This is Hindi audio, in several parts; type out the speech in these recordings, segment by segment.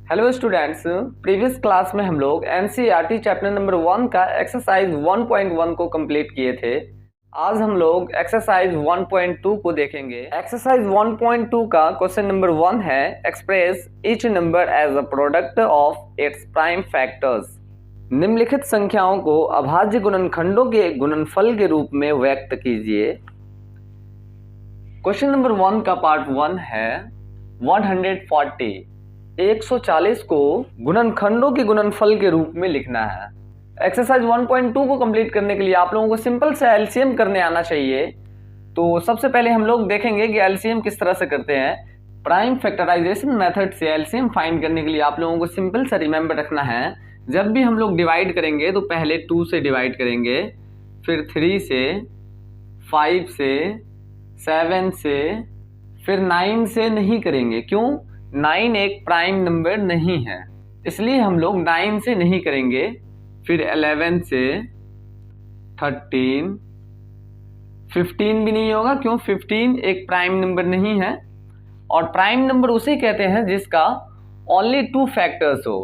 हेलो स्टूडेंट्स, प्रीवियस क्लास में हम लोग एनसीईआरटी चैप्टर नंबर 1 का एक्सरसाइज 1.1 को कंप्लीट किए थे। आज हम लोग एक्सरसाइज 1.2 को देखेंगे। एक्सरसाइज 1.2 का क्वेश्चन नंबर 1 है, express each number as a product of its prime factors. निम्नलिखित संख्याओं को अभाज्य गुणनखंडों के गुणनफल के रूप में व्यक्त कीजिए। क्वेश्चन नंबर 1 का पार्ट 1 है 140। 140 को गुणनखंडों के गुणनफल के रूप में लिखना है। एक्सरसाइज 1.2 को कंप्लीट करने के लिए आप लोगों को सिंपल से एलसीएम करने आना चाहिए। तो सबसे पहले हम लोग देखेंगे कि एलसीएम किस तरह से करते हैं। प्राइम फैक्टराइजेशन मेथड से एलसीएम फाइंड करने के लिए आप लोगों को सिंपल सा रिमेंबर रखना है, जब भी हम लोग डिवाइड करेंगे तो पहले 2 से डिवाइड करेंगे, फिर 3 से, 5 से, 7 से, फिर 9 से नहीं करेंगे। क्यों? 9 एक प्राइम नंबर नहीं है, इसलिए हम लोग 9 से नहीं करेंगे। फिर 11 से, 13, 15 भी नहीं होगा। क्यों? 15 एक प्राइम नंबर नहीं है, और प्राइम नंबर उसे कहते हैं जिसका ओनली 2 फैक्टर्स हो,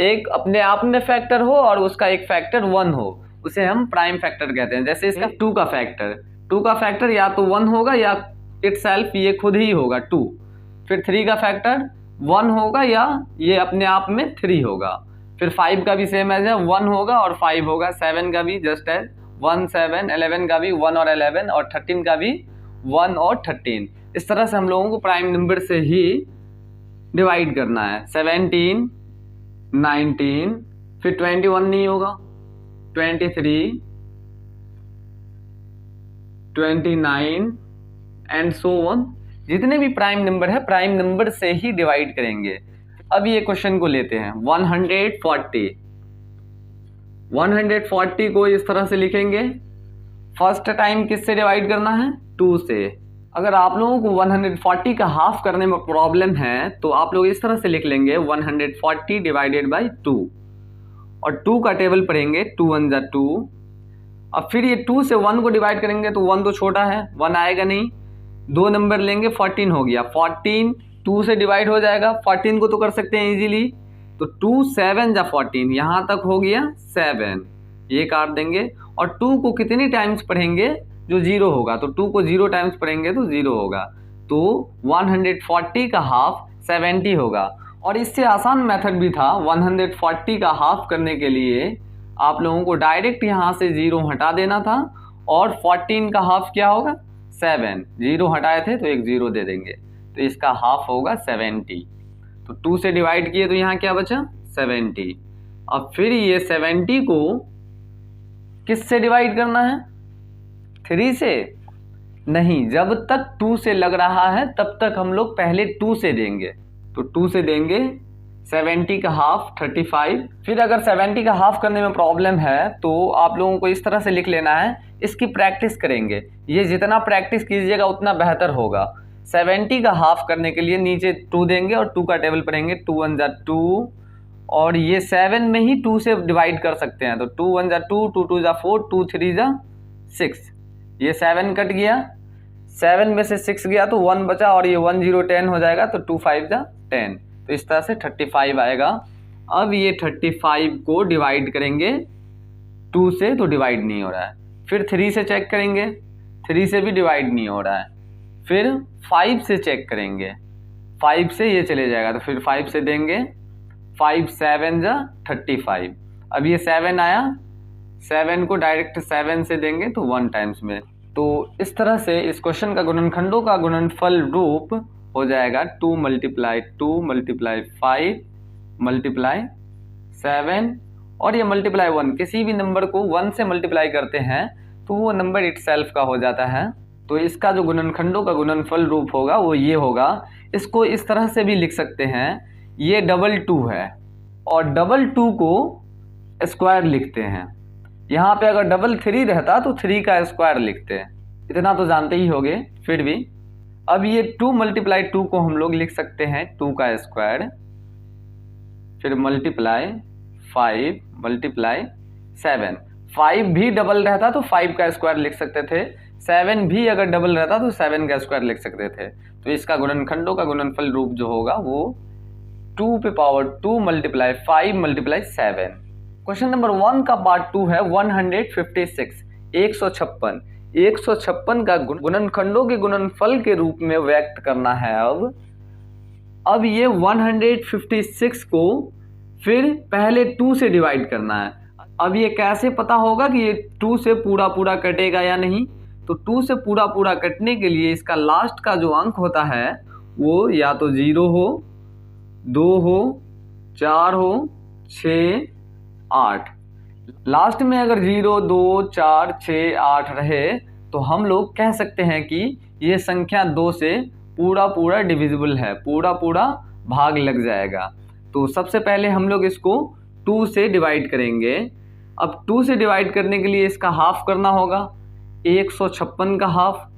एक अपने आप में फैक्टर हो और उसका एक फैक्टर 1 हो, उसे हम प्राइम फैक्टर कहते हैं। जैसे इसका 2 का फैक्टर या तो 1 होगा या इटसेल्फ ये खुद ही होगा 2। फिर 3 का फैक्टर 1 होगा या ये अपने आप में 3 होगा। फिर 5 का भी सेम एज है, 1 होगा और 5 होगा। 7 का भी जस्ट एज 1, 7, 11 का भी 1 और 11, और 13 का भी 1 और 13। इस तरह से हम लोगों को प्राइम नंबर से ही डिवाइड करना है। 17, 19, फिर 21 नहीं होगा, 23, 29 एंड सो ऑन। जितने भी प्राइम नंबर है प्राइम नंबर से ही डिवाइड करेंगे। अब ये क्वेश्चन को लेते हैं 140। 140 को इस तरह से लिखेंगे। फर्स्ट टाइम किससे डिवाइड करना है? 2 से। अगर आप लोगों को 140 का हाफ करने में प्रॉब्लम है तो आप लोग इस तरह से लिख लेंगे 140 डिवाइडेड बाई 2, और 2 का टेबल पढ़ेंगे, 2 1 जा 2। अब फिर ये 2 से 1 को डिवाइड करेंगे तो 1 तो छोटा है, 1 आएगा नहीं। 2 नंबर लेंगे, 14 हो गया। 14 2 से डिवाइड हो जाएगा। 14 को तो कर सकते हैं इजीली, तो 2 7 जा 14, यहाँ तक हो गया 7, ये काट देंगे। और 2 को कितनी टाइम्स पढ़ेंगे? जो 0 होगा, तो 2 को 0 टाइम्स पढ़ेंगे तो 0 होगा। तो 140 का हाफ 70 होगा। और इससे आसान मेथड भी था। 140 का हाफ करने के लिए आप लोगों को डायरेक्ट यहाँ से 0 हटा देना था, और 14 का हाफ क्या होगा? 7। 0 हटाए थे तो एक 0 दे देंगे, तो इसका हाफ होगा 70। तो 2 से डिवाइड किए तो यहाँ क्या बचा? 70। अब फिर ये 70 को किस से डिवाइड करना है? 3 से नहीं, जब तक 2 से लग रहा है तब तक हम लोग पहले 2 से देंगे। तो 2 से देंगे 70 का हाफ 35। फिर अगर 70 का हाफ करने में प्रॉब्लम है तो आप लोगों को इस तरह से लिख लेना है, इसकी प्रैक्टिस करेंगे। ये जितना प्रैक्टिस कीजिएगा उतना बेहतर होगा। 70 का हाफ करने के लिए नीचे 2 देंगे और 2 का टेबल पढ़ेंगे, 2 1 जा 2, और ये 7 में ही 2 से डिवाइड कर सकते हैं। तो 2 1 जा 2, 2 2 जा 4, 2 3 जा 6। ये 7 कट गया, 7 में से 6 गया तो 1 बचा, और ये 1 0 10 हो जाएगा, तो 2 5 जा 10। तो इस तरह से 35 आएगा। अब ये 35 को डिवाइड करेंगे 2 से, तो डिवाइड नहीं हो रहा है। फिर 3 से चेक करेंगे, 3 से भी डिवाइड नहीं हो रहा है। फिर 5 से चेक करेंगे, 5 से ये चले जाएगा, तो फिर 5 से देंगे, 5 7 जा 35। अब ये 7 आया, 7 को डायरेक्ट 7 से देंगे तो 1 टाइम्स में। तो इस तरह से इस क्वेश्चन का गुणनखंडों का गुणनफल रूप हो जाएगा 2 × 2 × 5 × 7, और ये मल्टीप्लाई 1। किसी भी नंबर को 1 से मल्टीप्लाई करते हैं तो वो नंबर इटसेल्फ का हो जाता है। तो इसका जो गुणनखंडों का गुणनफल रूप होगा वो ये होगा। इसको इस तरह से भी लिख सकते हैं, ये 2 है और 2 को स्क्वायर लिखते हैं। यहाँ पे अगर 3 रहता तो 3 का स्क्वायर लिखते हैं, इतना तो जानते ही होंगे। फिर भी अब ये 2 × 2 को हम लोग लिख सकते हैं 2 का स्क्वायर, फिर मल्टीप्लाई 5 × 7। 5 भी डबल रहता तो 5 का स्क्वायर लिख सकते थे, 7 भी अगर डबल रहता तो 7 का स्क्वायर लिख सकते थे। तो इसका गुणनखंडों का गुणनफल रूप जो होगा वो 2 पे power 2 multiply 5 multiply 7। Question number 1 का पार्ट 2 है 156, 156। 156 का गुणनखंडों के गुणनफल के रूप में व्यक्त करना है। अब ये 156 को फिर पहले 2 से डिवाइड करना है। अब ये कैसे पता होगा कि ये 2 से पूरा पूरा कटेगा या नहीं? तो 2 से पूरा पूरा कटने के लिए इसका लास्ट का जो अंक होता है वो या तो 0 हो, 2 हो, 4 हो, 6, 8। लास्ट में अगर 0, 2, 4, 6, 8 रहे तो हम लोग कह सकते हैं कि ये संख्या 2 से पूरा पूरा डिविजिबल है, पूरा पूरा भाग लग जाएगा। तो सबसे पहले हम लोग इसको 2 से डिवाइड करेंगे। अब 2 से डिवाइड करने के लिए इसका हाफ करना होगा, 156 का हाफ।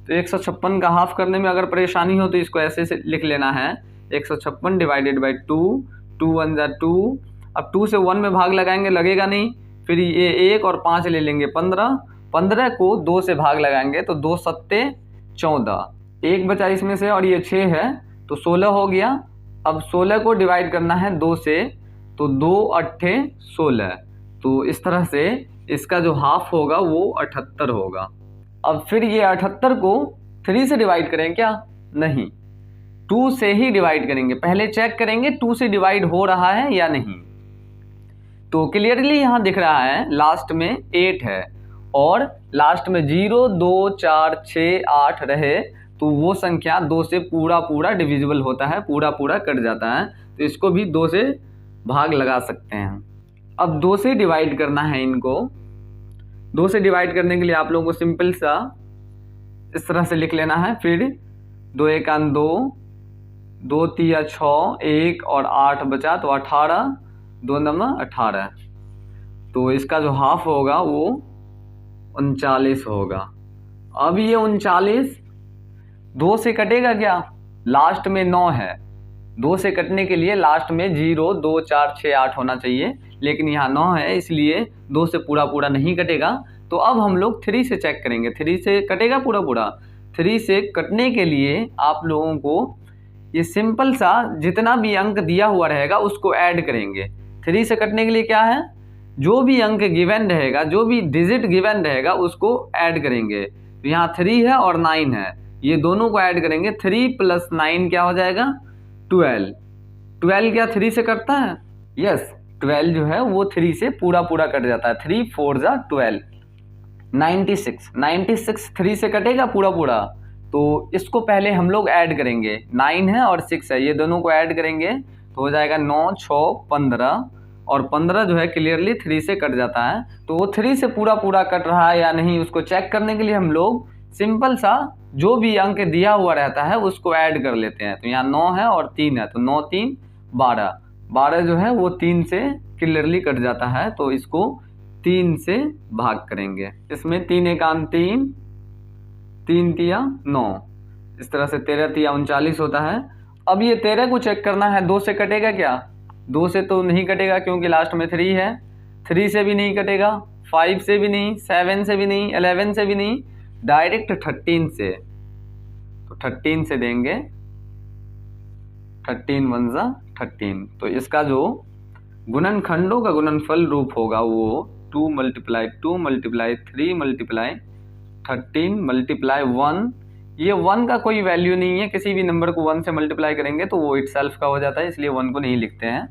तो 156 का हाफ करने में अगर परेशानी हो तो इसको ऐसे से लिख लेना है, 156 डिवाइडेड बाई 2, 2 1 जा 2। अब 2 से 1 में भाग लगाएंगे, लगेगा नहीं, फिर ये 1 और 5 ले लेंगे 15, 15 को 2 से भाग लगाएंगे तो 2 सत्ते 14, 1 बचा इसमें से और ये 6 है तो 16 हो गया। अब 16 को डिवाइड करना है 2 से, तो 2 अट्ठे 16। तो इस तरह से इसका जो हाफ होगा वो 78 होगा। अब फिर ये 78 को 3 से डिवाइड करें क्या? नहीं, 2 से ही डिवाइड करेंगे। पहले चेक करेंगे 2 से डिवाइड हो रहा है या नहीं। तो क्लियरली यहाँ दिख रहा है लास्ट में 8 है और लास्ट में 0, 2, 4, 6, 8 रहे तो वो संख्या 2 से पूरा पूरा डिविजिबल होता है, पूरा पूरा कट जाता है। तो इसको भी 2 से भाग लगा सकते हैं। अब 2 से डिवाइड करना है इनको। 2 से डिवाइड करने के लिए आप लोगों को सिंपल सा इस तरह से लिख लेना है। फिर 2 1 2, 2 3 6, 1 और 8 बचा तो 18, 2 9 18। तो इसका जो हाफ होगा वो 39 होगा। अब ये 39 2 से कटेगा क्या? लास्ट में 9 है, 2 से कटने के लिए लास्ट में 0, 2, 4, 6, 8 होना चाहिए, लेकिन यहाँ 9 है इसलिए 2 से पूरा पूरा नहीं कटेगा। तो अब हम लोग 3 से चेक करेंगे, 3 से कटेगा पूरा पूरा। 3 से कटने के लिए आप लोगों को ये सिंपल सा जितना भी अंक दिया हुआ रहेगा उसको ऐड करेंगे। 3 से कटने के लिए क्या है, जो भी अंक गिवन रहेगा, जो भी डिजिट गिवन रहेगा उसको ऐड करेंगे। तो यहाँ 3 है और 9 है, ये दोनों को ऐड करेंगे। 3 + 9 क्या हो जाएगा? 12। 12 क्या 3 से कटता है? यस, 12 जो है वो 3 से पूरा पूरा कट जाता है। 3 4 जा 12। 96, 96 3 से कटेगा पूरा पूरा। तो इसको पहले हम लोग ऐड करेंगे, 9 है और 6 है, ये दोनों को ऐड करेंगे तो हो जाएगा 9 6 15 और 15 जो है क्लियरली 3 से कट जाता है। तो वो 3 से पूरा पूरा कट रहा है या नहीं उसको चेक करने के लिए हम लोग सिंपल सा जो भी अंक दिया हुआ रहता है उसको ऐड कर लेते हैं। तो यहाँ 9 है और 3 है तो 9 3 12, 12 जो है वो 3 से क्लियरली कट जाता है। तो इसको 3 से भाग करेंगे। इसमें 3 1 3, 3 3 9, इस तरह से 13 3 39 होता है। अब ये 13 को चेक करना है, 2 से कटेगा क्या? 2 से तो नहीं कटेगा क्योंकि लास्ट में 3 है। 3 से भी नहीं कटेगा, 5 से भी नहीं, 7 से भी नहीं, 11 से भी नहीं, डायरेक्ट 13 से। तो 13 से देंगे, 13 1 जा 13। तो इसका जो गुणनखंडों का गुणनफल रूप होगा वो 2 × 2 × 3 × 13 × 1। ये 1 का कोई वैल्यू नहीं है, किसी भी नंबर को 1 से मल्टीप्लाई करेंगे तो वो इटसेल्फ का हो जाता है, इसलिए 1 को नहीं लिखते हैं।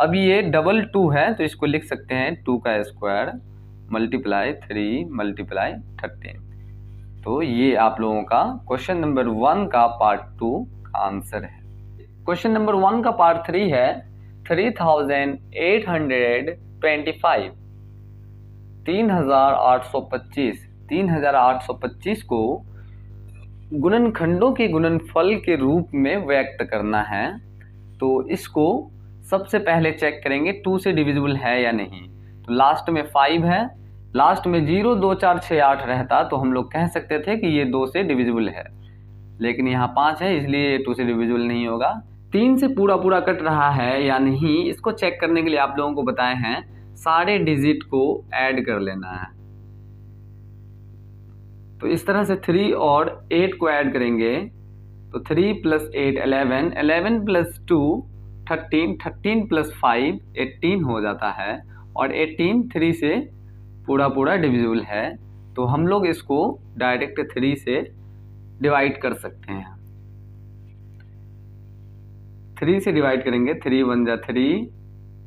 अब ये 2 है तो इसको लिख सकते हैं 2 का स्क्वायर मल्टीप्लाई 3 × 13। तो ये आप लोगों का क्वेश्चन नंबर 1 का पार्ट 2 का आंसर है। क्वेश्चन नंबर 1 का पार्ट 3 है 3825, 3825। 3825 को गुणनखंडों के गुणनफल के रूप में व्यक्त करना है। तो इसको सबसे पहले चेक करेंगे 2 से डिविजिबल है या नहीं। तो लास्ट में 5 है, लास्ट में 0 2 4 6 8 रहता तो हम लोग कह सकते थे कि ये 2 से डिविजिबल है, लेकिन यहाँ 5 है इसलिए ये 2 से डिविजिबल नहीं होगा। 3 से पूरा पूरा कट रहा है या नहीं इसको चेक करने के लिए आप लोगों को बताए हैं सारे डिजिट को ऐड कर लेना है। तो इस तरह से 3 और 8 को ऐड करेंगे तो 3 + 8 11, 11 + 2 13, 13 प्लस 5 18 हो जाता है, और 18 3 से पूरा पूरा डिविजिबल है, तो हम लोग इसको डायरेक्ट 3 से डिवाइड कर सकते हैं। 3 से डिवाइड करेंगे, 3 1 जा 3,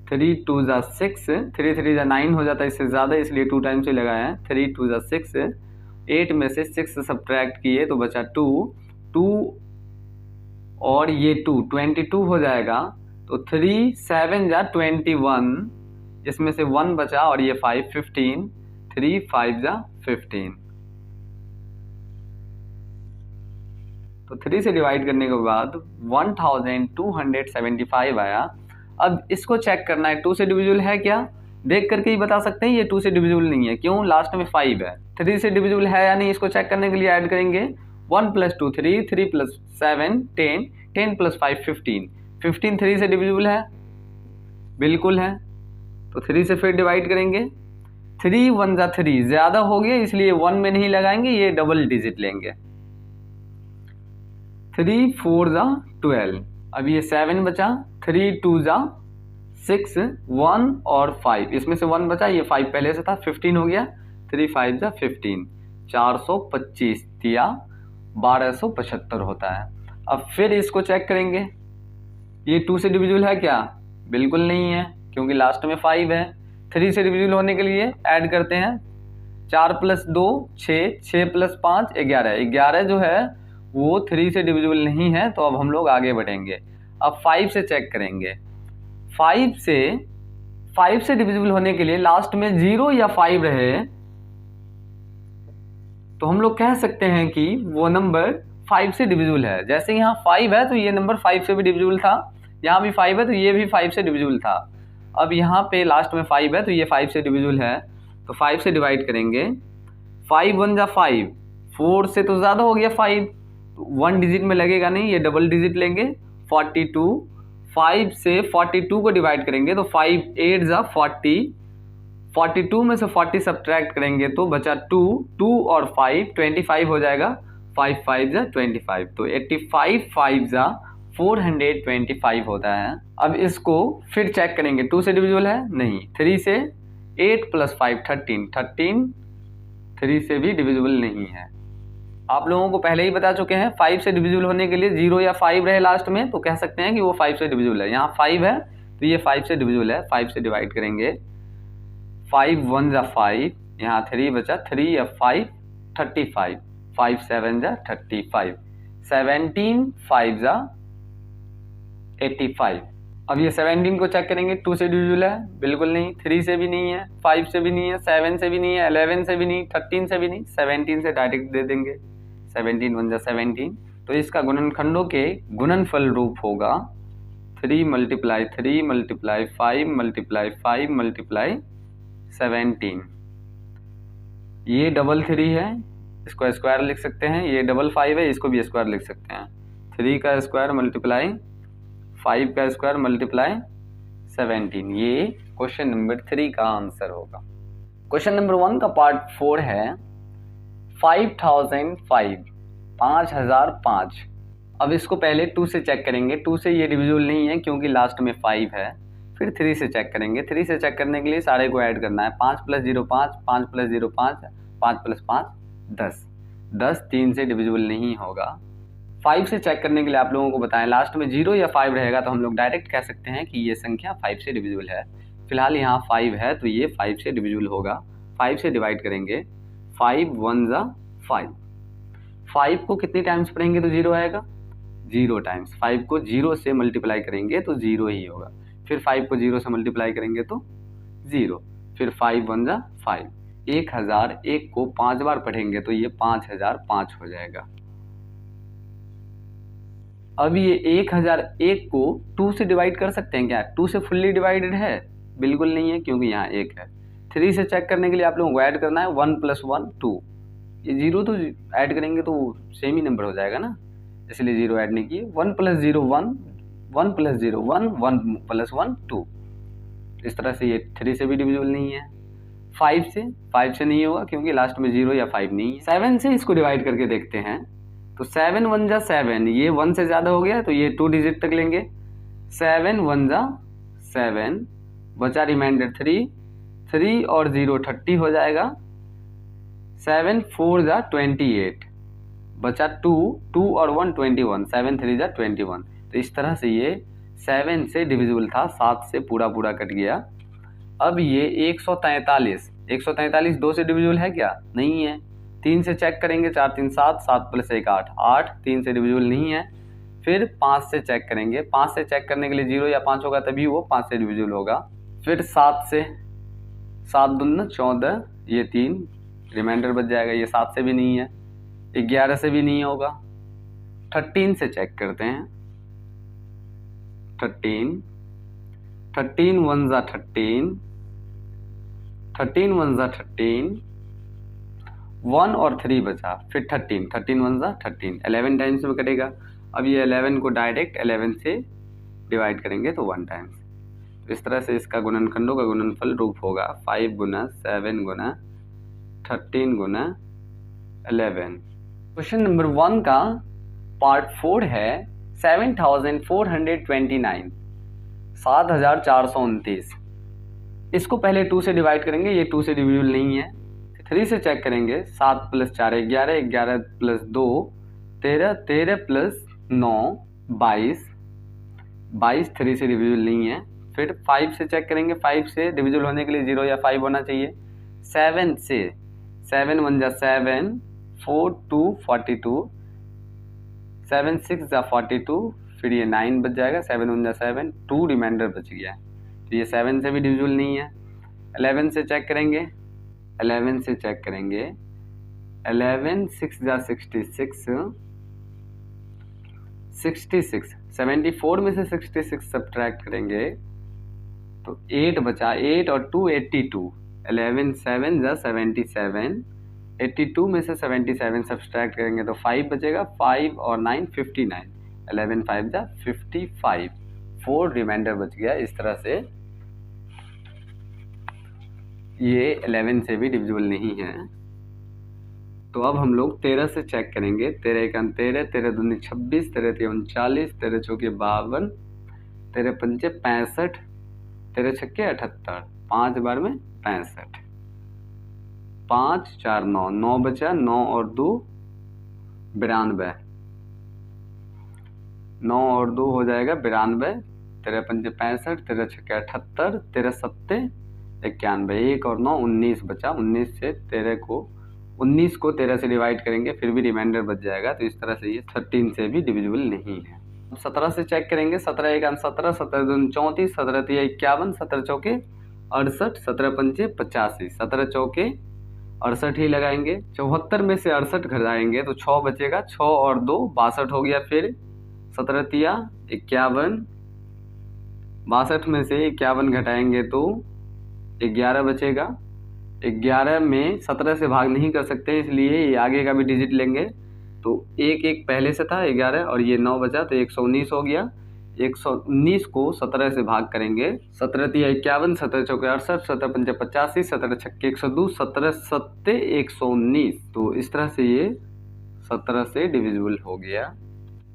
3 2 जा 6, 3 3 जा 9 हो जाता है, इससे ज़्यादा, इसलिए 2 टाइम्स से लगाए हैं। 3 2 जा 6, 8 में से 6 सब्ट्रैक्ट किए तो बचा 2, 2 और ये 2 22 हो जाएगा। तो 3 7 जा 21, इसमें से 1 बचा और ये 5 15, 3 5 जा 15। तो 3 से डिवाइड करने के बाद 1275 आया। अब इसको चेक करना है 2 से डिविजिबल है क्या, देख करके ही बता सकते हैं ये 2 से डिविजिबल नहीं है। क्यों, लास्ट में 5 है। 3 से डिविजिबल है या नहीं, इसको चेक करने के लिए ऐड करेंगे 1 + 2 3, 3 + 7 10, 10 + 5 15, 15 3 से डिविजिबल है, बिल्कुल है। तो 3 से फिर डिवाइड करेंगे, 3 1 जा 3 ज़्यादा हो गया, इसलिए 1 में नहीं लगाएंगे, ये डबल डिजिट लेंगे। 3 4 जा 12, अब ये 7 बचा, 3 2 जा 6, 1 और 5, इसमें से 1 बचा, ये 5 पहले से था, 15 हो गया। 3 5 जा 15, 425 दिया 1275 होता है। अब फिर इसको चेक करेंगे, ये 2 से डिविजिबल है क्या, बिल्कुल नहीं है, क्योंकि लास्ट में 5 है। 3 से डिविजिबल होने के लिए ऐड करते हैं, 4 + 2 6, 6 + 5 11, 11 जो है वो 3 से डिविजिबल नहीं है। तो अब हम लोग आगे बढ़ेंगे, अब 5 से चेक करेंगे। 5 से डिविजिबल होने के लिए लास्ट में 0 या 5 रहे तो हम लोग कह सकते हैं कि वो नंबर 5 से डिविजिबल है। जैसे यहाँ 5 है तो ये नंबर 5 से भी डिविजिबल था, यहाँ भी 5 है तो ये भी 5 से डिविजिबल था। अब यहाँ पे लास्ट में 5 है तो ये 5 से डिविजिबल है, तो 5 से डिवाइड करेंगे। 5 1 जा 5, 4 से तो ज़्यादा हो गया 5, तो 1 डिजिट में लगेगा नहीं, ये डबल डिजिट लेंगे। 42, 5 से 42 को डिवाइड करेंगे तो 5 8 जा 40, 42 में से 40 सब्ट्रैक्ट करेंगे तो बचा 2, 2 और 5 25 हो जाएगा, 5 5 जा 25, तो 85 5 जा 425 होता है। अब इसको फिर चेक करेंगे, 2 से डिविजिबल है नहीं, 3 से, 8 + 5 13, 13 3 से भी डिविजिबल नहीं है। आप लोगों को पहले ही बता चुके हैं 5 से डिविजिबल होने के लिए 0 या 5 रहे लास्ट में तो कह सकते हैं कि वो 5 से डिविजिबल है। यहाँ 5 है तो ये 5 से डिविजिबल है। 5 से डिवाइड करेंगे, 5 1 जा 5, यहाँ 3 बचा, 3 या 5 35, 5 7 जा 35, 17 5 जा 85। अब ये 17 को चेक करेंगे, 2 से डिविजिबल है, बिल्कुल नहीं, 3 से भी नहीं है, 5 से भी नहीं है, 7 से भी नहीं है, 11 से भी नहीं, 13 से भी नहीं, 17 से डायरेक्ट दे देंगे। 17 1 जा 17, तो इसका गुणनखंडों के गुणनफल रूप होगा 3 × 3 × 5 × 5 × 17। ये डबल 3 है, इसको स्क्वायर लिख सकते हैं, ये डबल 5 है, इसको भी स्क्वायर लिख सकते हैं। 3 का स्क्वायर मल्टीप्लाई 5 का स्क्वायर मल्टीप्लाई 17, ये क्वेश्चन नंबर 3 का आंसर होगा। क्वेश्चन नंबर 1 का पार्ट 4 है 5005, 5005। अब इसको पहले 2 से चेक करेंगे, 2 से ये डिविजिबल नहीं है क्योंकि लास्ट में 5 है। फिर 3 से चेक करेंगे, 3 से चेक करने के लिए सारे को ऐड करना है, 5 + 0 5, 5 + 0 5, 5 + 5 10, 10 3 से डिविजिबल नहीं होगा। 5 से चेक करने के लिए आप लोगों को बताएं, लास्ट में 0 या 5 रहेगा तो हम लोग डायरेक्ट कह सकते हैं कि ये संख्या 5 से डिविजिबल है। फिलहाल यहाँ 5 है तो ये 5 से डिविजिबल होगा। 5 से डिवाइड करेंगे, 5 1 जा 5, 5 को कितनी टाइम्स पढ़ेंगे तो 0 आएगा, 0 टाइम्स। 5 को 0 से मल्टीप्लाई करेंगे तो 0 ही होगा। फिर 5 को 0 से मल्टीप्लाई करेंगे तो 0, फिर 5 1 जा 5, 1001 को 5 बार पढ़ेंगे तो ये 5005 हो जाएगा। अब ये 1001 को 2 से डिवाइड कर सकते हैं क्या, 2 से फुल्ली डिवाइडेड है, बिल्कुल नहीं है क्योंकि यहाँ 1 है। 3 से चेक करने के लिए आप लोगों को ऐड करना है, 1 + 1 2, ये 0 तो ऐड करेंगे तो सेम ही नंबर हो जाएगा ना, इसलिए 0 ऐड नहीं किए। 1 + 0 1, 1 + 0 1, 1 + 1 2। इस तरह से ये 3 से भी डिविजिबल नहीं है। 5 से नहीं होगा क्योंकि लास्ट में 0 या 5 नहीं है। 7 से इसको डिवाइड करके देखते हैं, तो 7 1 जा 7, ये 1 से ज़्यादा हो गया तो ये 2 डिजिट तक लेंगे। 7 1 जा 7, बचा रिमाइंडर 3, 3 और 0 30 हो जाएगा, 7 4 जा 28, बचा 2, 2 और 1 21, 7 3 जा 21। तो इस तरह से ये 7 से डिविजिबल था, 7 से पूरा पूरा कट गया। अब ये 143 2 से डिविजिबल है क्या? नहीं है। 3 से चेक करेंगे, 4 3 7, 7 प्लस 1 8, 8 3 से डिविजिबल नहीं है। फिर 5 से चेक करेंगे, 5 से चेक करने के लिए 0 या 5 होगा तभी वो 5 से डिविजिबल होगा। फिर 7 से, 7 दूना 14, ये 3 रिमाइंडर बच जाएगा, ये 7 से भी नहीं है, 11 से भी नहीं होगा। 13 से चेक करते हैं, 13 1 जा 13, 13 1 जा 13, 1 और 3 बचा, फिर 13 1 जा 13, 11 टाइम्स में कटेगा। अब ये 11 को डायरेक्ट 11 से डिवाइड करेंगे तो 1 टाइम्स। तो इस तरह से इसका गुणनखंडों का गुणनफल रूप होगा 5 गुना 7 गुना 13 गुना 11। क्वेश्चन नंबर 1 का पार्ट 4 है 7429, 7429। इसको पहले 2 से डिवाइड करेंगे, ये 2 से डिविजिबल नहीं है। 3 से चेक करेंगे, 7 प्लस 4 11, 11 प्लस 2 13, 13 प्लस 9 22, 22 3 से डिविजिबल नहीं है। फिर 5 से चेक करेंगे, 5 से डिविजिबल होने के लिए 0 या 5 होना चाहिए। 7 से, 7 1 जा 7, 4 2 42, 7 6 जा 42, फिर ये 9 बच जाएगा, 7 1 जा 7, 2 रिमाइंडर बच गया। तो ये 7 से भी डिविजिबल नहीं है। 11 से चेक करेंगे, 11 से चेक करेंगे, 11 6 जा 66, 66 74 में से 66 सब्ट्रैक्ट करेंगे तो 8 बचा, 8 और 2 82, 11 7 जा 77, 82 में से 77 सब्ट्रैक्ट करेंगे तो 5 बचेगा, 5 और 9 59, 11 5 जा 55, 4 रिमाइंडर बच गया। इस तरह से ये 11 से भी डिविजिबल नहीं है। तो अब हम लोग 13 से चेक करेंगे, 13 1 13, 13 दूनी 26, 13 3 39, 13 चौके 52, 13 पंचे 65, 13 छक्के 78, 5 बार में 65, 5 4 9, 9 बचा, 9 और 2 92, 9 और 2 हो जाएगा 92, 13 पंचे 65, 13 छक्के 78, 13 सत्ते 91, 1 और 9 19 बचा, 19 से 19 को 13 से डिवाइड करेंगे फिर भी रिमाइंडर बच जाएगा। तो इस तरह से ये 13 से भी डिविजिबल नहीं है। 17 से चेक करेंगे, 17 1 17, 17 2 34, 17 3 51, 17 चौके 68, 17 पंचे 85, 17 चौके 68 ही लगाएंगे। 74 में से 68 घटाएंगे तो 6 बचेगा, 6 और 2 62 हो गया। फिर 17 तिया 51, 62 में से 51 घटाएंगे तो 11 बचेगा। 11 में 17 से भाग नहीं कर सकते, इसलिए ये आगे का भी डिजिट लेंगे। तो 1 1 पहले से था 11 और ये 9 बचा तो 119 हो गया। 119 को 17 से भाग करेंगे, 17 तिया 51, 17 चौके 68, 17 पंचे 85, 17 छक्के 102, 17 सत्ते 119। तो इस तरह से ये 17 से डिविजिबल हो गया।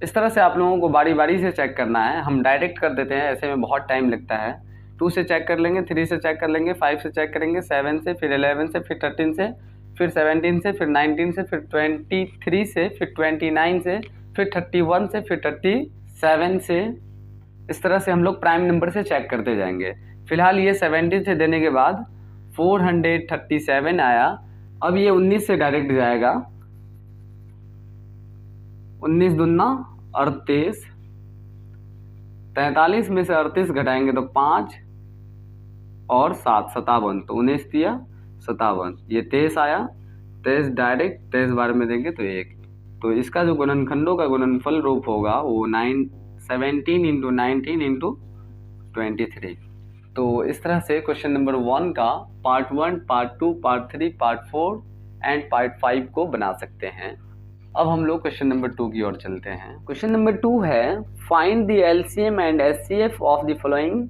इस तरह से आप लोगों को बारी बारी से चेक करना है, हम डायरेक्ट कर देते हैं, ऐसे में बहुत टाइम लगता है। 2 से चेक कर लेंगे, 3 से चेक कर लेंगे, 5 से चेक करेंगे, 7 से, फिर 11 से, फिर 13 से, फिर 17 से, फिर 19 से, फिर 23 से, फिर 29 से, फिर 31 से, फिर 37 से। इस तरह से हम लोग प्राइम नंबर से चेक करते जाएंगे। फिलहाल ये 70 से देने के बाद 437 आया। अब ये 19 से डायरेक्ट जाएगा, 19 दूना 38, 43 में से 38 घटाएंगे तो 5 और 7 57, तो 19 दिया 57, ये 23 आया। 23 डायरेक्ट 23 बार में देंगे तो 1। तो इसका जो गुणनखंडों का गुणनफल रूप होगा वो 17 इंटू 19 इंटू 23। तो इस तरह से क्वेश्चन नंबर 1 का part 1, part 2, part 3, part 4 and part 5 को बना सकते हैं। अब हम लोग क्वेश्चन नंबर 2 की ओर चलते हैं। क्वेश्चन नंबर 2 है find the LCM and HCF of the following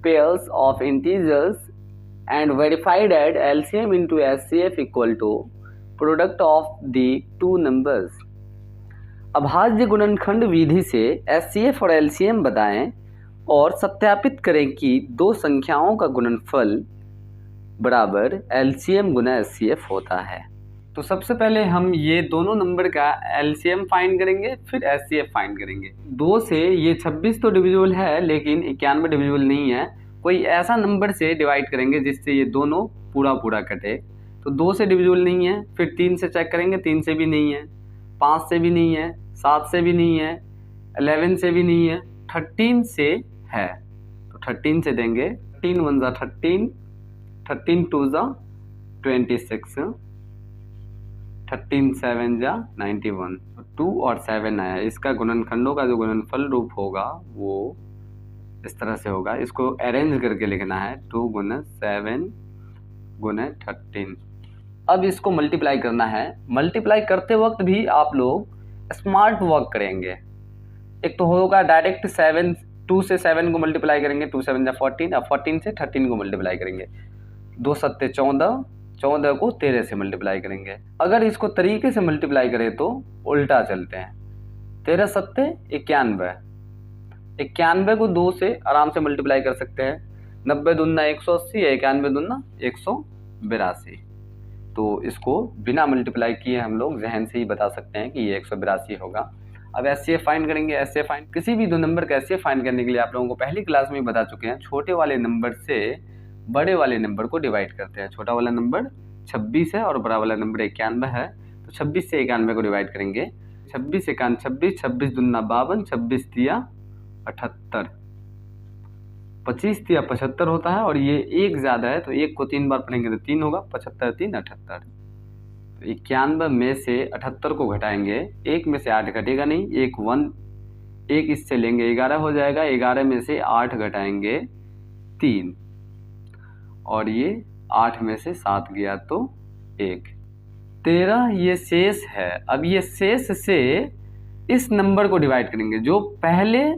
pairs of integers and verify that LCM into HCF equal to product of the two numbers. अभाज्य गुणनखंड विधि से एचसीएफ और एलसीएम बताएं और सत्यापित करें कि दो संख्याओं का गुणनफल बराबर LCM गुना HCF होता है। तो सबसे पहले हम ये दोनों नंबर का LCM फाइंड करेंगे, फिर HCF फाइंड करेंगे। 2 से ये 26 तो डिविजिबल है लेकिन 91 डिविजिबल नहीं है। कोई ऐसा नंबर से डिवाइड करेंगे जिससे ये दोनों पूरा पूरा कटे। तो 2 से डिविजिबल नहीं है, फिर 3 से चेक करेंगे, 3 से भी नहीं है, 5 से भी नहीं है, 7 से भी नहीं है, 11 से भी नहीं है, 13 से है। तो 13 से देंगे, 13 1 जा 13, 13 2 जा 26, 13 7 जा 91, 2 और 7 आया। इसका गुणनखंडों का जो गुणनफल रूप होगा वो इस तरह से होगा। इसको अरेंज करके लिखना है, 2 गुना 7 गुना 13। अब इसको मल्टीप्लाई करना है। मल्टीप्लाई करते वक्त भी आप लोग स्मार्ट वर्क करेंगे। एक तो होगा डायरेक्ट 2 से 7 को मल्टीप्लाई करेंगे, 2 7 जा 14, अब 14 से 13 को मल्टीप्लाई करेंगे, 2 सत्ते 14, 14 को 13 से मल्टीप्लाई करेंगे। अगर इसको तरीके से मल्टीप्लाई करें तो उल्टा चलते हैं, 13 सत्ते 91, 91 को 2 से आराम से मल्टीप्लाई कर सकते हैं, 90 दूना 180 है, 91 दूना 182। तो इसको बिना मल्टीप्लाई किए हम लोग जहन से ही बता सकते हैं कि ये 182 होगा। अब HCF फाइंड करेंगे। HCF फाइंड, किसी भी दो नंबर का HCF फाइंड करने के लिए आप लोगों को पहली क्लास में बता चुके हैं, छोटे वाले नंबर से बड़े वाले नंबर को डिवाइड करते हैं। छोटा वाला नंबर 26 है और बड़ा वाला नंबर 91 है, तो 26 से 91 को डिवाइड करेंगे। 26 1 26, 26 दूना 52, 26 दिया 78, 25 दिया 75 होता है। और ये एक ज़्यादा है तो एक को 3 बार पढ़ेंगे तो 3 होगा, 75 3 78। तो 91 में से 78 को घटाएंगे, 1 में से 8 घटेगा नहीं, एक इससे लेंगे 11 हो जाएगा, 11 में से 8 घटाएंगे 3, और ये 8 में से 7 गया तो 1, 13 ये शेष है। अब ये शेष से इस नंबर को डिवाइड करेंगे, जो पहले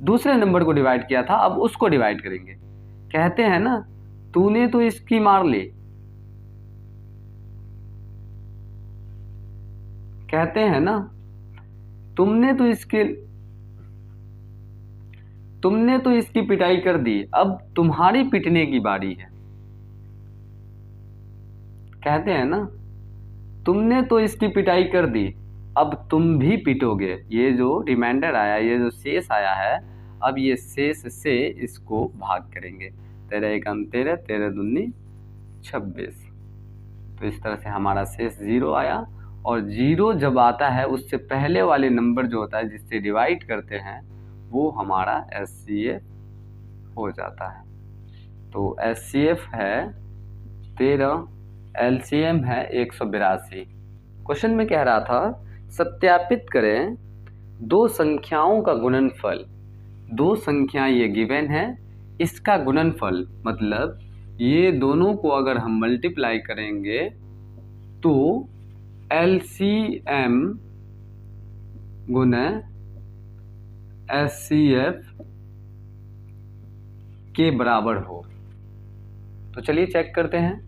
दूसरे नंबर को डिवाइड किया था अब उसको डिवाइड करेंगे। कहते हैं ना, तूने तो इसकी मार ली, कहते हैं ना, तुमने तो इसकी पिटाई कर दी, अब तुम्हारी पिटने की बारी है। कहते हैं ना, तुमने तो इसकी पिटाई कर दी, अब तुम भी पिटोगे। ये जो रिमाइंडर आया, ये जो शेष आया है, अब ये शेष से इसको भाग करेंगे, 13 1 13, 13 दूनी 26। तो इस तरह से हमारा शेष 0 आया। और 0 जब आता है उससे पहले वाले नंबर जो होता है जिससे डिवाइड करते हैं वो हमारा HCF हो जाता है। तो HCF है 13, LCM है 182। क्वेश्चन में कह रहा था सत्यापित करें दो संख्याओं का गुणनफल। दो संख्या ये गिवन है, इसका गुणनफल मतलब ये दोनों को अगर हम मल्टीप्लाई करेंगे तो LCM गुना HCF के बराबर हो। तो चलिए चेक करते हैं।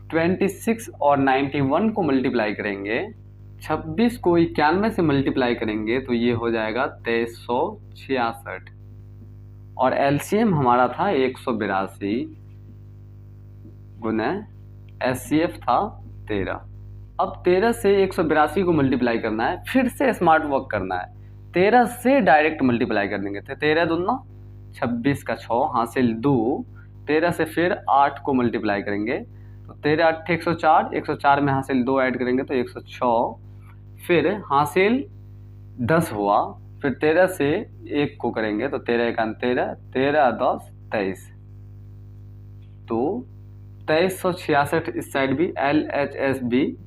26 और 91 को मल्टीप्लाई करेंगे, 26 को 91 से मल्टीप्लाई करेंगे तो ये हो जाएगा 2366, और LCM हमारा था 182 गुना HCF था 13। अब 13 से 182 को मल्टीप्लाई करना है, फिर से स्मार्ट वर्क करना है। 13 से डायरेक्ट मल्टीप्लाई कर देंगे, तो 13 दूना 26 का 6 हासिल 2, 13 से फिर 8 को मल्टीप्लाई करेंगे तो 13 8 104, 104 में हासिल 2 ऐड करेंगे तो 106, फिर हासिल 10 हुआ, फिर 13 से 1 को करेंगे तो 13 1 13, 13 10 23, तो 2366 इस साइड भी, LHS भी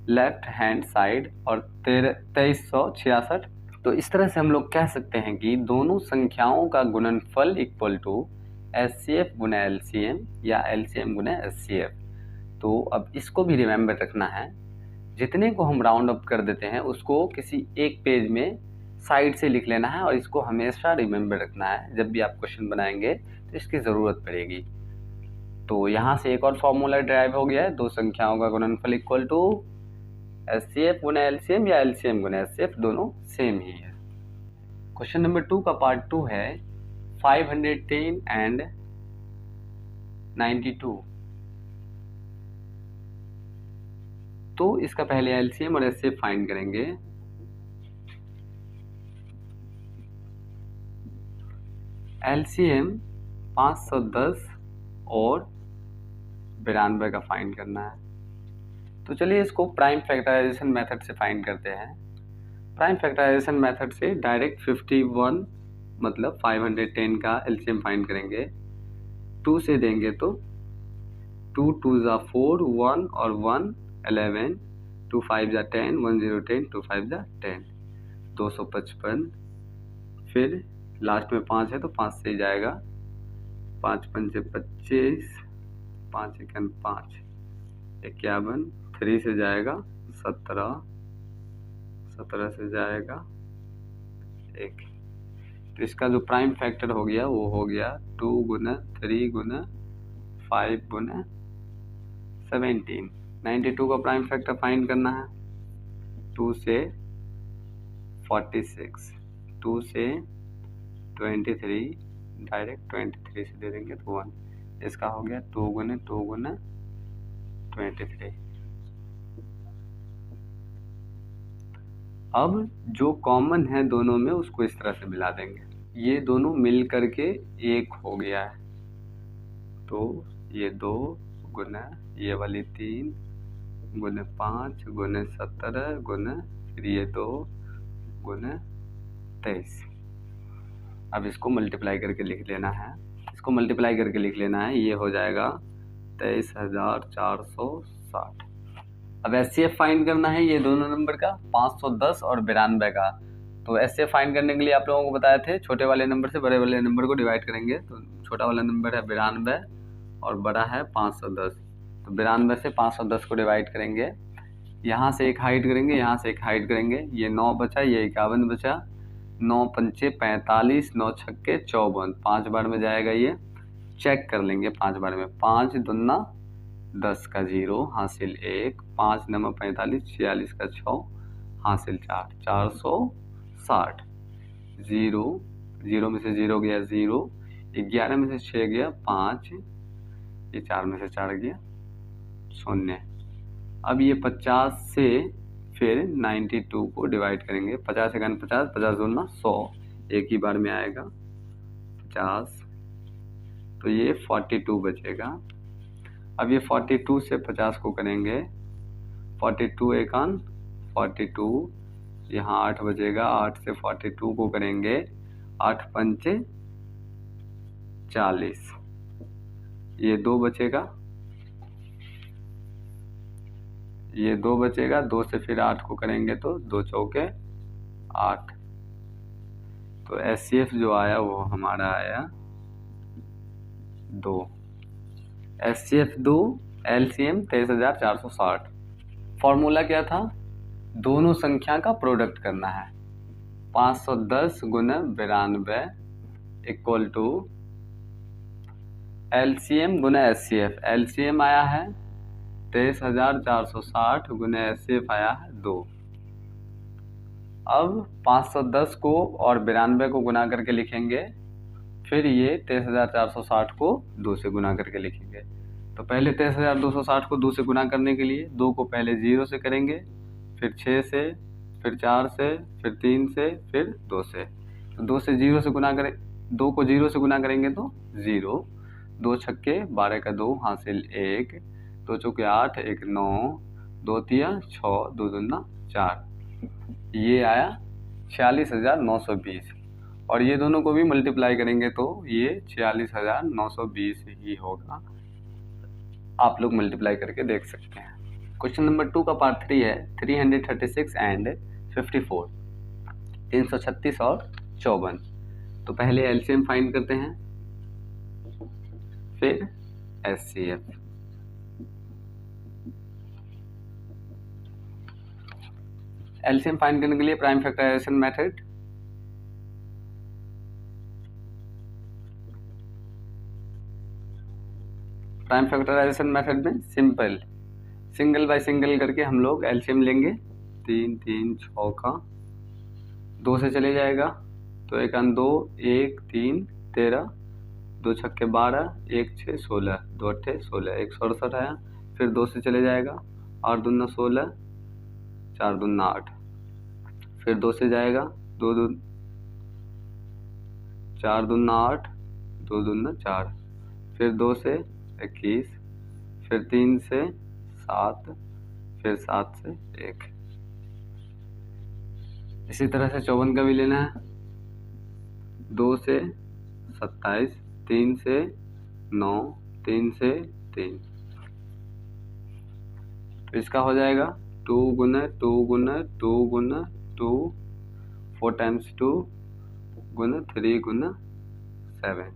लेफ्ट हैंड साइड, और 2366। तो इस तरह से हम लोग कह सकते हैं कि दोनों संख्याओं का गुणनफल इक्वल टू HCF गुना LCM या LCM गुना HCF। तो अब इसको भी रिमेंबर रखना है, जितने को हम राउंड अप कर देते हैं उसको किसी एक पेज में साइड से लिख लेना है, और इसको हमेशा रिमेंबर रखना है। जब भी आप क्वेश्चन बनाएंगे तो इसकी ज़रूरत पड़ेगी। तो यहाँ से एक और फॉर्मूला ड्राइव हो गया है, दो संख्याओं का गुणनफल इक्वल टू HCF गुना LCM या LCM गुना HCF, दोनों सेम ही है। क्वेश्चन नंबर 2 का पार्ट 2 है 510 एंड 92। तो इसका पहले एलसीएम और एचसीएफ फाइंड करेंगे। एलसीएम 510 और 92 का फाइंड करना है। तो चलिए इसको प्राइम फैक्टराइजेशन मेथड से फाइंड करते हैं। प्राइम फैक्टराइजेशन मेथड से डायरेक्ट 51 मतलब 510 का एलसीएम फाइंड करेंगे। 2 से देंगे तो 2 2 ज़ा 4, 1 और 1 11, 2 5 ज़ा 10, 1 0 10, 2 5 ज़ा 10, 255। फिर लास्ट में 5 है तो 5 से ही जाएगा, 5 5 25, 5 1 5, 51, 3 से जाएगा 17, 17 से जाएगा 1। तो इसका जो प्राइम फैक्टर हो गया वो हो गया 2 गुना 3 गुना 5 गुना 17। 92 का प्राइम फैक्टर फाइंड करना है। 2 से 46, 2 से 23, डायरेक्ट 23 से दे देंगे तो 1। इसका हो गया 2 गुना 23। अब जो कॉमन है दोनों में उसको इस तरह से मिला देंगे। ये दोनों मिल करके 1 हो गया है, तो ये 2 गुना ये वाली 3 गुना 5 गुना 17 गुना फिर ये 2 गुना 23। अब इसको मल्टीप्लाई करके लिख लेना है। इसको मल्टीप्लाई करके लिख लेना है, ये हो जाएगा 23,460। अब एचसीएफ फाइंड करना है ये दोनों नंबर का, 510 और 92 का। तो एचसीएफ फाइंड करने के लिए आप लोगों को बताए थे छोटे वाले नंबर से बड़े वाले नंबर को डिवाइड करेंगे। तो छोटा वाला नंबर है 92 और बड़ा है 510। तो 92 से 510 को डिवाइड करेंगे, यहाँ से एक हाइट करेंगे, यहाँ से एक हाइट करेंगे। ये 9 बचा, ये 51 बचा, 9 पंचे 45, 9 छक्के 54, 5 बार में जाएगा। ये चेक कर लेंगे 5 बार में। 5 दूना 10 का 0 हासिल 1, 5 नंबर 45, 46 का 6 हासिल 4, 460। 0 में से 0 गया 0, 11 में से 6 गया 5, ये 4 में से 4 गया 0। अब ये 50 से फिर 92 को डिवाइड करेंगे। 50 से 50, 50 दूना 100, एक ही बार में आएगा 50, तो ये 42 बचेगा। अब ये 42 से 50 को करेंगे, 42 एकान 42, यहाँ 8 बचेगा। 8 से 42 को करेंगे, 8 पंचे 40, ये 2 बचेगा, ये 2 बचेगा। 2 से फिर 8 को करेंगे तो 2 चौके 8। तो एचसीएफ जो आया वो हमारा आया 2। HCF 2, LCM 23,460। फॉर्मूला क्या था? दोनों संख्या का प्रोडक्ट करना है। 510 गुना 92 इक्वल टू एलसीएम गुना एचसीएफ। एलसीएम आया है 23,460 गुना एचसीएफ आया है 2। अब 510 को और 92 को गुना करके लिखेंगे, फिर ये 23,460 को 2 से गुना करके लिखेंगे। तो पहले 23,260 को 2 से गुना करने के लिए 2 को पहले 0 से करेंगे, फिर 6 से, फिर 4 से, फिर 3 से, फिर 2 से। तो 2 से 0 से गुना करें, 2 को 0 से गुना करेंगे तो 0, 2 छक्के 12 का 2 हासिल 1, 2 चौके 8, 1 9, 2 तिया 6, 2 दूना 4, ये आया 46,920। और ये दोनों को भी मल्टीप्लाई करेंगे तो ये 46,920 ही होगा। आप लोग मल्टीप्लाई करके देख सकते हैं। क्वेश्चन नंबर 2 का पार्ट 3 है 336 एंड 54, 336 और 54। तो पहले एलसीएम फाइंड करते हैं, फिर एचसीएफ। एलसीएम फाइंड करने के लिए prime factorization method, prime factorization method में सिंपल सिंगल बाय सिंगल करके हम लोग एलसीएम लेंगे। 3 3 6 का 2 से चले जाएगा, तो 1 2 1 3 13, 2 छक्के 12, 1 6 16, 2 8 16, 168 आया। फिर 2 से चले जाएगा, 8 दूना 16, 4 दूना 8। फिर 2 से जाएगा, 4 दूना 8, 2 दूना 4। फिर 2 से 21, फिर 3 से 7, फिर 7 से 1। इसी तरह से 54 का भी लेना है। 2 से 27, 3 से 9, 3 से 3। तो इसका हो जाएगा 2 गुना 2 गुना 2 गुना 2, 4 टाइम्स 2 गुना 3 गुना 7।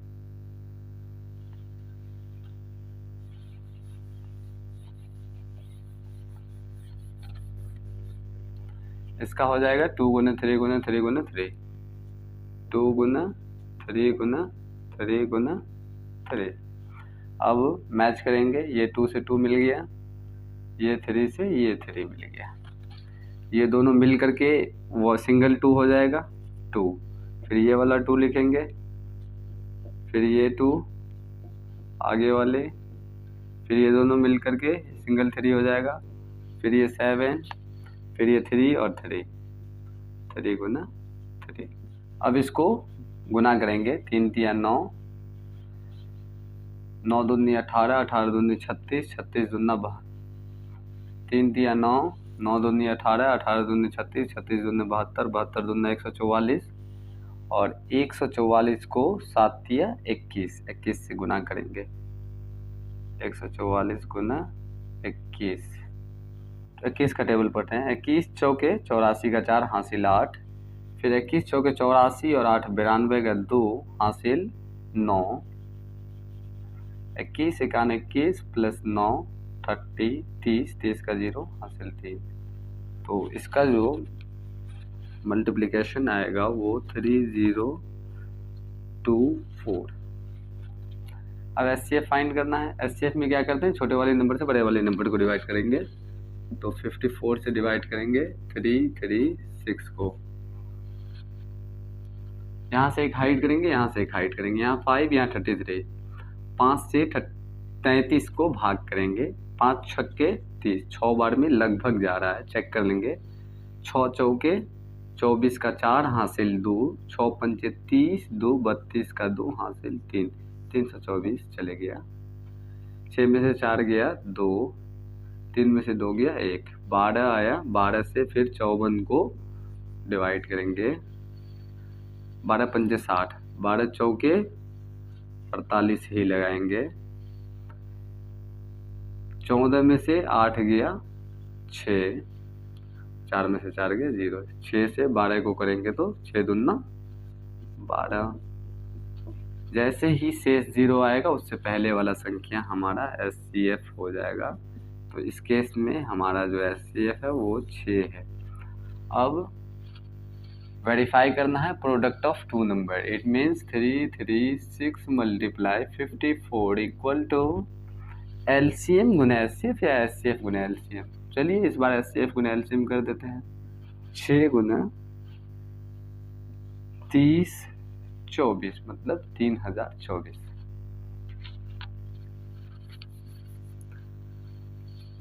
इसका हो जाएगा 2 गुना 3 गुना 3 गुना 3, 2 गुना 3 गुना 3 गुना 3। अब मैच करेंगे, ये 2 से 2 मिल गया, ये 3 से ये 3 मिल गया। ये दोनों मिल करके वो सिंगल 2 हो जाएगा 2। फिर ये वाला 2 लिखेंगे, फिर ये 2 आगे वाले, फिर ये दोनों मिल करके सिंगल 3 हो जाएगा। फिर ये 7, फिर ये 3 और 3, 3 गुना 3। अब इसको गुना करेंगे, 3 3 9, 9 दूनी 18, 18 दूनी 36, 36 दूना 3 3 9, 9 दूनी 18, 18 दूनी 36, 36 दूनी 72, 72 दूना 144, और 144 को 7 तिया 21, 21 से गुना करेंगे। 144 गुना 21, तो 21 का टेबल पढ़ते हैं। 21 चौके 84 का 4 हासिल 8, फिर 21 चौके 84 और 8 92 का 2 हासिल 9, 21 एकान 21 प्लस 9 30, 30 30 का 0 हासिल 3। तो इसका जो मल्टीप्लिकेशन आएगा वो 3024। अब एचसीएफ फाइंड करना है। एचसीएफ में क्या करते हैं, छोटे वाले नंबर से बड़े वाले नंबर को डिवाइड करेंगे। तो 54 से डिवाइड करेंगे 336 को, यहाँ से एक हाइड करेंगे, यहाँ से एक हाइड करेंगे, यहाँ 5, यहाँ 33। 5 से 33 को भाग करेंगे, 5 छक्के 30, 6 बार में लगभग जा रहा है, चेक कर लेंगे। 6 चौके 24 का 4 हासिल 2, 6 पंचे 30, 2 32 का 2 हासिल 3, 324 चले गया। 6 में से 4 गया 2, 3 में से 2 गया 1, 12 आया। 12 से फिर 54 को डिवाइड करेंगे, 12 पंचे 60, 12 चौके 48 ही लगाएंगे। 14 में से 8 गया 6, 4 में से 4 गया 0, 6 से 12 को करेंगे तो 6 दूना 12। जैसे ही शेष 0 आएगा उससे पहले वाला संख्या हमारा एचसीएफ हो जाएगा। तो इस केस में हमारा जो एचसीएफ है वो 6 है। अब वेरीफाई करना है product of two number. It means 336 multiply 54 equal to LCM गुना एचसीएफ या एचसीएफ गुना एलसीएम। चलिए इस बार एचसीएफ गुना एलसीएम कर देते हैं। 6 गुना 30 24 मतलब 3024।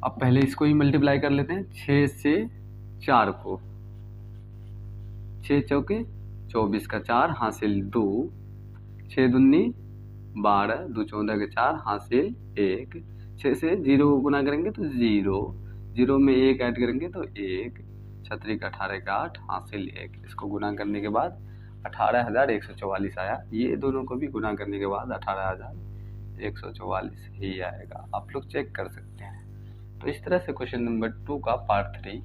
अब पहले इसको ही मल्टीप्लाई कर लेते हैं। 6 से 4 को, 6 चौके 24 का 4 हासिल 2, 6 दूनी 12, 2 14 के 4 हासिल 1। 6 से 0 को गुना करेंगे तो 0, 0 में 1 ऐड करेंगे तो 1, 36 का 18 का 8 हासिल 1। इसको गुना करने के बाद 18,144 आया। ये दोनों को भी गुना करने के बाद 18,144 ही आएगा। आप लोग चेक कर सकते हैं। तो इस तरह से क्वेश्चन नंबर 2 का पार्ट 3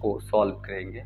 को सॉल्व करेंगे।